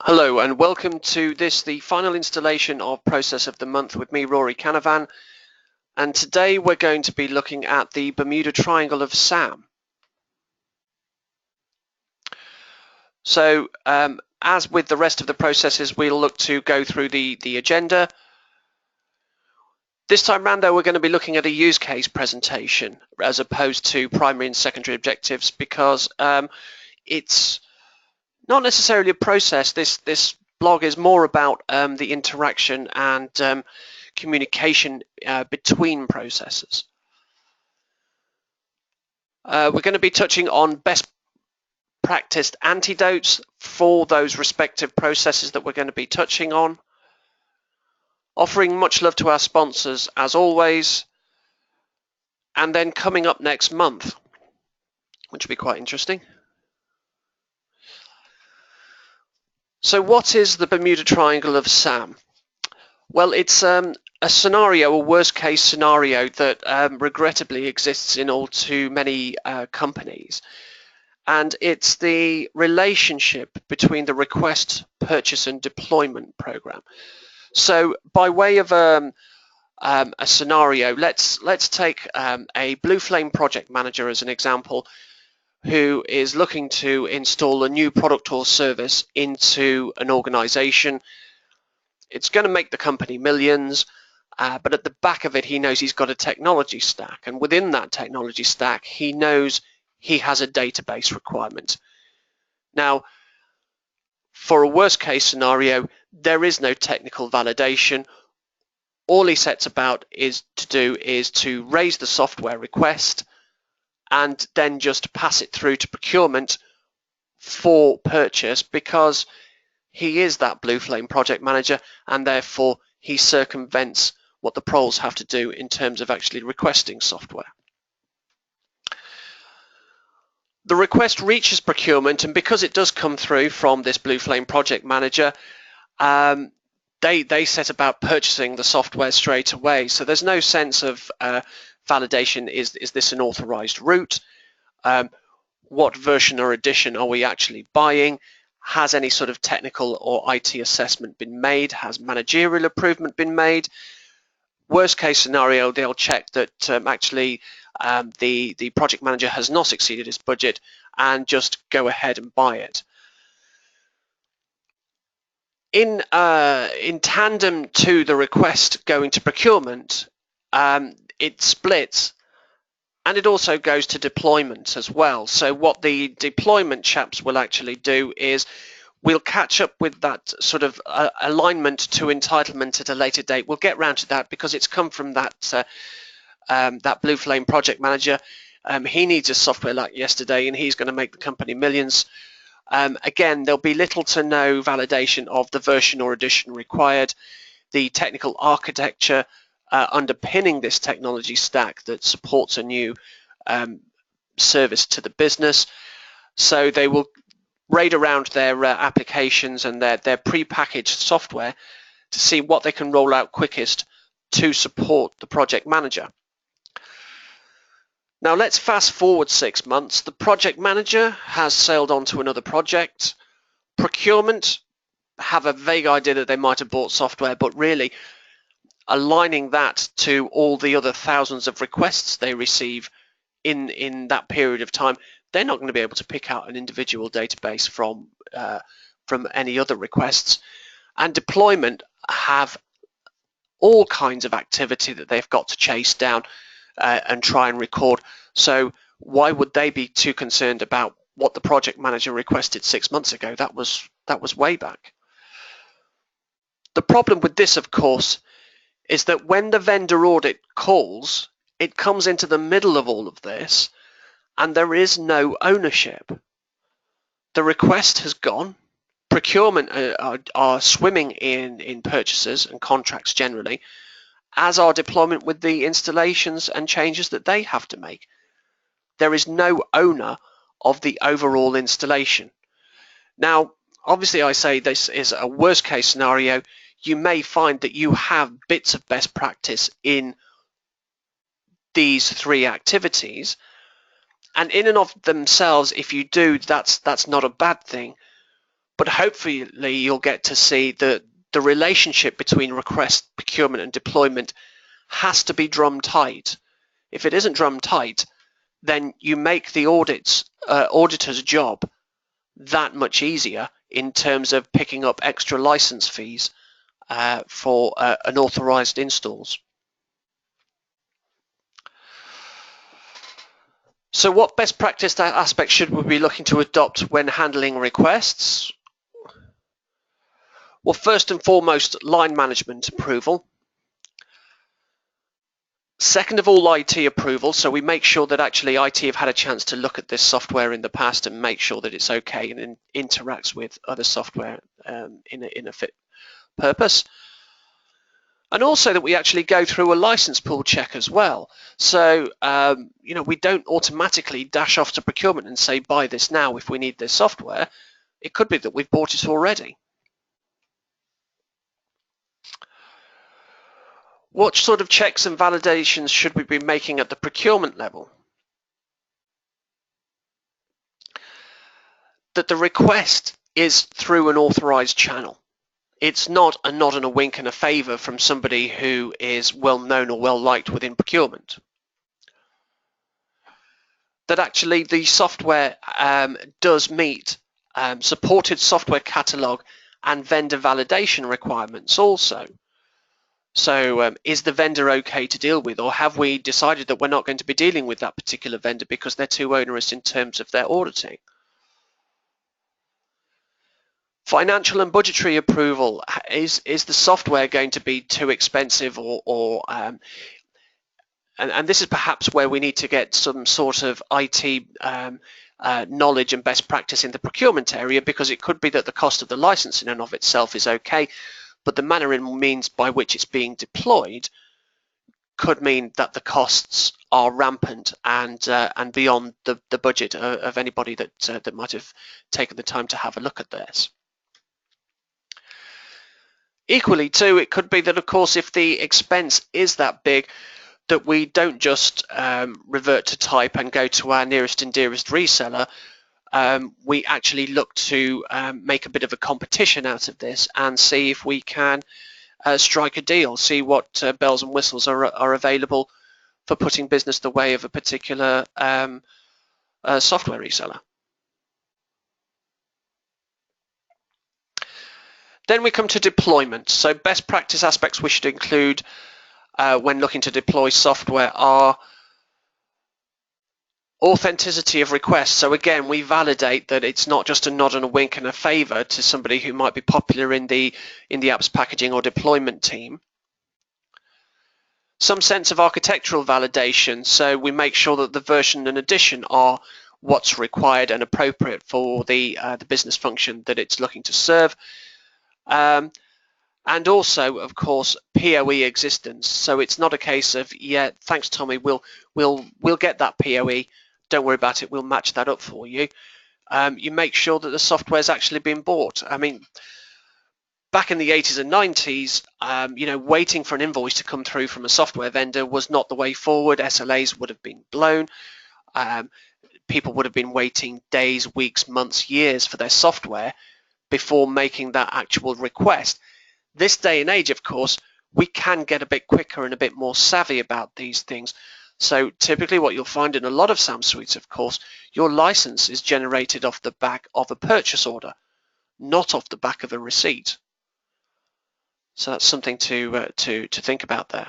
Hello and welcome to the final installation of Process of the Month with me, Rory Canavan. And today we're going to be looking at the Bermuda Triangle of SAM. So as with the rest of the processes, we'll look to go through the agenda. This time round though, we're going to be looking at a use case presentation as opposed to primary and secondary objectives because it's not necessarily a process. This blog is more about the interaction and communication between processes. We're going to be touching on best practiced antidotes for those respective processes that we're going to be touching on. Offering much love to our sponsors as always. And then coming up next month, which will be quite interesting. So what is the Bermuda Triangle of SAM? Well, it's a scenario, a worst case scenario that regrettably exists in all too many companies. And it's the relationship between the request, purchase and deployment program. So by way of a scenario, let's take a Blue Flame project manager as an example, who is looking to install a new product or service into an organization. It's going to make the company millions, but at the back of it, he knows he's got a technology stack. And within that technology stack, he knows he has a database requirement. Now, for a worst case scenario, there is no technical validation. All he sets about is to raise the software request and then just pass it through to procurement for purchase, because he is that Blue Flame project manager and therefore he circumvents what the proles have to do in terms of actually requesting software. The request reaches procurement, and because it does come through from this Blue Flame project manager, they set about purchasing the software straight away. So there's no sense of validation. Is this an authorized route? What version or edition are we actually buying? Has any sort of technical or IT assessment been made? Has managerial improvement been made? Worst case scenario, they'll check that actually the project manager has not exceeded his budget and just go ahead and buy it. In tandem to the request going to procurement, it splits and it also goes to deployment as well. So what the deployment chaps will actually do is we'll catch up with that sort of alignment to entitlement at a later date. We'll get round to that because it's come from that that Blue Flame project manager. He needs a software like yesterday and he's going to make the company millions. Again, there'll be little to no validation of the version or edition required. The technical architecture underpinning this technology stack that supports a new service to the business. So they will raid around their applications and their pre-packaged software to see what they can roll out quickest to support the project manager. Now let's fast forward 6 months. The project manager has sailed on to another project. Procurement have a vague idea that they might have bought software, but really aligning that to all the other thousands of requests they receive in that period of time, they're not going to be able to pick out an individual database from any other requests. And deployment have all kinds of activity that they've got to chase down and try and record. So why would they be too concerned about what the project manager requested 6 months ago? That was way back. The problem with this, of course, is that when the vendor audit calls, it comes into the middle of all of this and there is no ownership. The request has gone. Procurement are swimming in purchases and contracts generally, as are deployment with the installations and changes that they have to make. There is no owner of the overall installation. Now, obviously I say this is a worst case scenario. You may find that you have bits of best practice in these three activities, and in and of themselves, if you do, that's not a bad thing. But hopefully you'll get to see that the relationship between request, procurement and deployment has to be drum tight. If it isn't drum tight, then you make the auditor's job that much easier in terms of picking up extra license fees for unauthorized installs. So what best practice aspects should we be looking to adopt when handling requests? Well, first and foremost, line management approval. Second of all, IT approval. So we make sure that actually IT have had a chance to look at this software in the past and make sure that it's okay and interacts with other software in a fit purpose. And also that we actually go through a license pool check as well. So, we don't automatically dash off to procurement and say, buy this now if we need this software. It could be that we've bought it already. What sort of checks and validations should we be making at the procurement level? That the request is through an authorized channel. It's not a nod and a wink and a favor from somebody who is well known or well liked within procurement. That actually the software does meet supported software catalog and vendor validation requirements also. So is the vendor okay to deal with, or have we decided that we're not going to be dealing with that particular vendor because they're too onerous in terms of their auditing? Financial and budgetary approval. Is the software going to be too expensive, and this is perhaps where we need to get some sort of IT knowledge and best practice in the procurement area, because it could be that the cost of the license in and of itself is okay, but the manner and means by which it's being deployed could mean that the costs are rampant and beyond the budget of anybody that might have taken the time to have a look at this. Equally too, it could be that, of course, if the expense is that big, that we don't just revert to type and go to our nearest and dearest reseller. We actually look to make a bit of a competition out of this and see if we can strike a deal, see what bells and whistles are available for putting business the way of a particular software reseller. Then we come to deployment. So best practice aspects we should include when looking to deploy software are authenticity of requests. So again, we validate that it's not just a nod and a wink and a favor to somebody who might be popular in the apps packaging or deployment team. Some sense of architectural validation. So we make sure that the version and addition are what's required and appropriate for the business function that it's looking to serve. And also, of course, POE existence. So it's not a case of, yeah, thanks, Tommy, we'll get that POE. Don't worry about it. We'll match that up for you. You make sure that the software's actually been bought. I mean, back in the 80s and 90s, waiting for an invoice to come through from a software vendor was not the way forward. SLAs would have been blown. People would have been waiting days, weeks, months, years for their software before making that actual request. This day and age, of course, we can get a bit quicker and a bit more savvy about these things. So typically what you'll find in a lot of SAM suites, of course, your license is generated off the back of a purchase order, not off the back of a receipt. So that's something to think about there.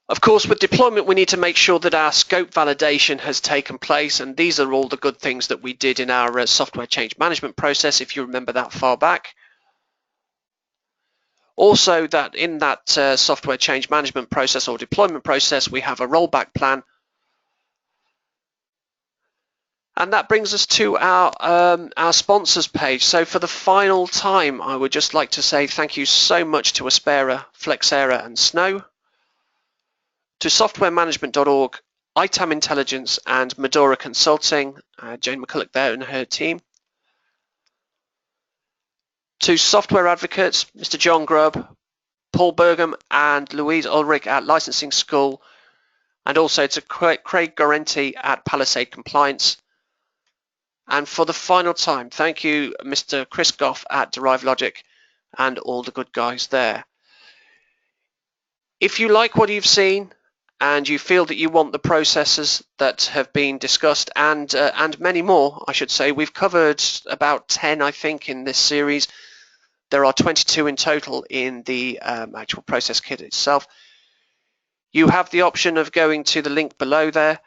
Of course, with deployment, we need to make sure that our scope validation has taken place, and these are all the good things that we did in our software change management process, if you remember that far back. Also, that in that software change management process or deployment process, we have a rollback plan. And that brings us to our sponsors page. So for the final time, I would just like to say thank you so much to Aspera, Flexera, and Snow, to softwaremanagement.org, ITAM Intelligence, and Medora Consulting, Jane McCulloch there and her team. To software advocates, Mr. John Grubb, Paul Bergam, and Louise Ulrich at Licensing School, and also to Craig Gorenti at Palisade Compliance, And for the final time, thank you, Mr. Chris Goff at Derive Logic and all the good guys there. If you like what you've seen and you feel that you want the processes that have been discussed and many more, I should say, we've covered about 10, I think, in this series. There are 22 in total in the actual process kit itself. You have the option of going to the link below there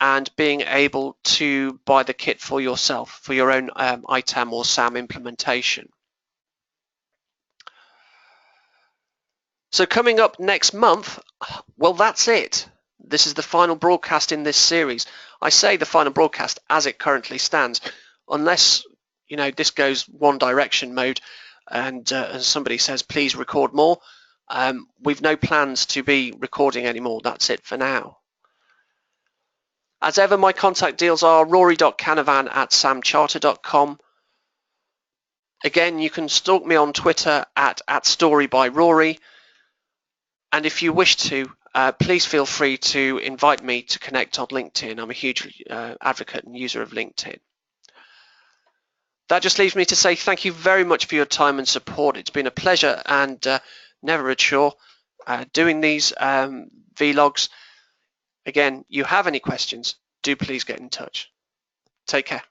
and being able to buy the kit for yourself for your own ITAM or SAM implementation. So coming up next month, well, that's it. This is the final broadcast in this series. I say the final broadcast as it currently stands, unless this goes one direction mode and somebody says please record more. We've no plans to be recording anymore. That's it for now. As ever, my contact deals are rory.canavan@samcharter.com. Again, you can stalk me on Twitter at @storybyrory. And if you wish to, please feel free to invite me to connect on LinkedIn. I'm a huge advocate and user of LinkedIn. That just leaves me to say thank you very much for your time and support. It's been a pleasure and never a chore doing these vlogs. Again, you have any questions, do please get in touch. Take care.